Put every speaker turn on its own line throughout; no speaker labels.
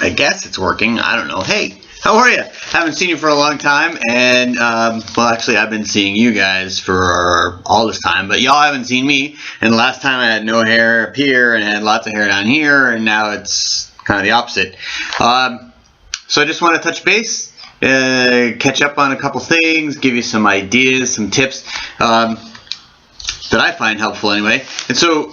I guess it's working. I don't know. Hey, how are you? Haven't seen you for a long time, and well, actually, I've been seeing you guys for all this time, but y'all haven't seen me. And the last time I had no hair up here and had lots of hair down here, and now it's kind of the opposite. So I just want to touch base, catch up on a couple things, give you some ideas, some tips that I find helpful anyway. And so,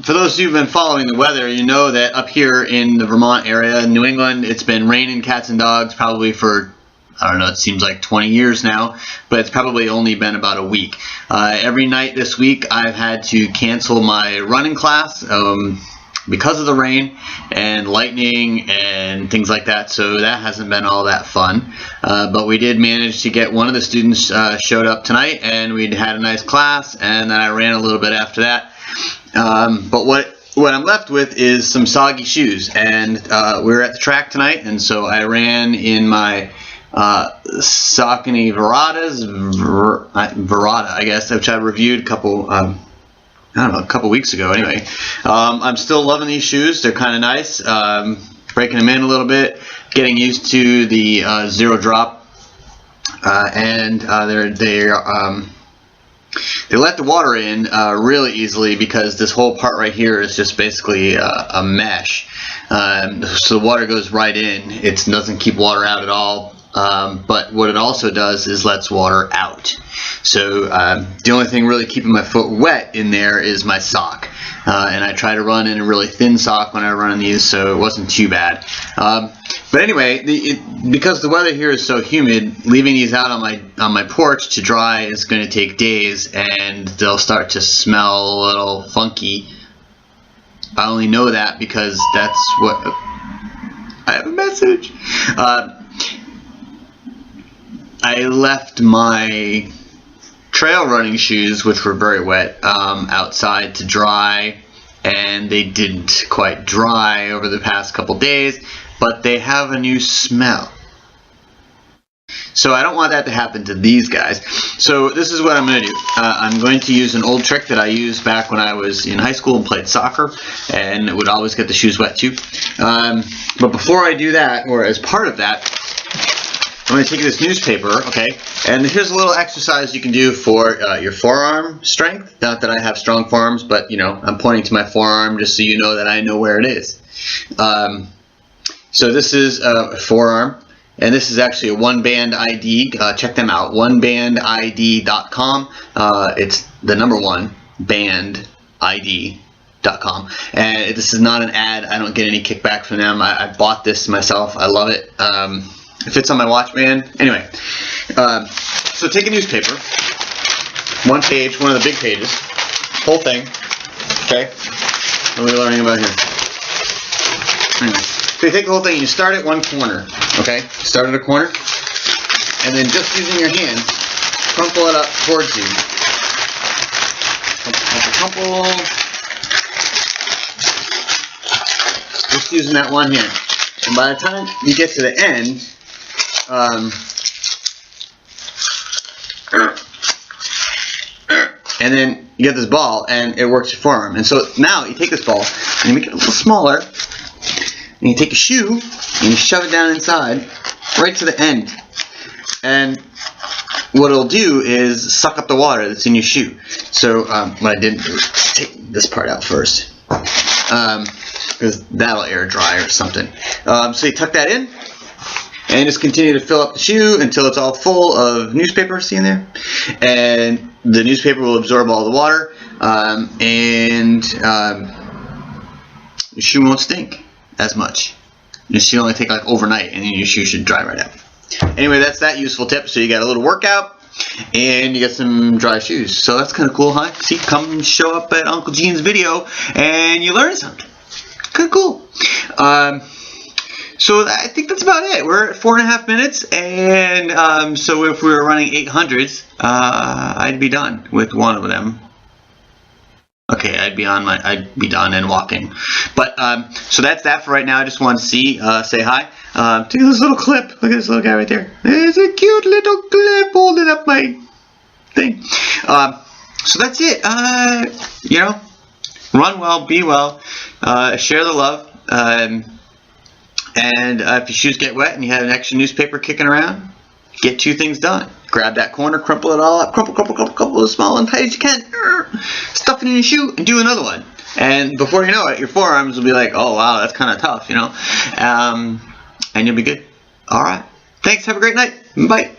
for those of you who've been following the weather, you know that up here in the Vermont area, in New England, it's been raining cats and dogs probably for, I don't know, it seems like 20 years now, but it's probably only been about a week. Every night this week, I've had to cancel my running class because of the rain and lightning and things like that, so that hasn't been all that fun. But we did manage to get one of the students showed up tonight, and we'd had a nice class, and then I ran a little bit after that. But what I'm left with is some soggy shoes, and we were at the track tonight, and so I ran in my Saucony Verada, I guess, which I reviewed a couple weeks ago. Anyway, I'm still loving these shoes. They're kind of nice. Breaking them in a little bit, getting used to the zero drop, and they let the water in really easily because this whole part right here is just basically a mesh. So the water goes right in. It doesn't keep water out at all. But what it also does is lets water out. So the only thing really keeping my foot wet in there is my sock. And I try to run in a really thin sock when I run in these, so it wasn't too bad. But anyway, because the weather here is so humid, leaving these out on my porch to dry is going to take days, and they'll start to smell a little funky. I only know that because that's what I have a message. I left my trail running shoes, which were very wet, outside to dry, and they didn't quite dry over the past couple days, but they have a new smell. So I don't want that to happen to these guys. So this is what I'm going to do. I'm going to use an old trick that I used back when I was in high school and played soccer, and it would always get the shoes wet too. But before I do that, or as part of that, I'm going to take this newspaper, okay, and here's a little exercise you can do for your forearm strength. Not that I have strong forearms, but, you know, I'm pointing to my forearm just so you know that I know where it is. So this is a forearm, and this is actually a One Band ID. Check them out, onebandid.com. It's the number one, bandid.com. And this is not an ad. I don't get any kickback from them. I bought this myself. I love it. It fits on my watch band. Anyway, so take a newspaper, one page, one of the big pages, whole thing, okay? What are we learning about here? Anyway, so you take the whole thing and you start at one corner, okay? Start at a corner, and then just using your hand, crumple it up towards you. Crumple. Just using that one hand. And by the time you get to the end, and then you get this ball, and it works your forearm. And so now you take this ball and you make it a little smaller, and you take a shoe and you shove it down inside, right to the end. And what it'll do is suck up the water that's in your shoe. So what I didn't do is take this part out first, because that'll air dry or something. So you tuck that in, and just continue to fill up the shoe until it's all full of newspaper, see in there? And the newspaper will absorb all the water, and your shoe won't stink as much. It should only take like overnight, and then your shoe should dry right out. Anyway, that's that useful tip. So you got a little workout, and you got some dry shoes. So that's kind of cool, huh? See, come show up at Uncle Gene's video, and you learn something. Kind of cool. So I think that's about it. We're at 4.5 minutes, and so if we were running 800s, I'd be done with one of them. Okay, I'd be done and walking. But so that's that for right now. I just want to say hi. Take this little clip. Look at this little guy right there. There's a cute little clip holding up my thing. So that's it. You know, run well, be well, share the love. And if your shoes get wet and you have an extra newspaper kicking around, get 2 things done. Grab that corner, crumple it all up, crumple as small and tight as you can, stuff it in your shoe, and do another one. And before you know it, your forearms will be like, oh wow, that's kind of tough, you know. And you'll be good. All right. Thanks. Have a great night. Bye.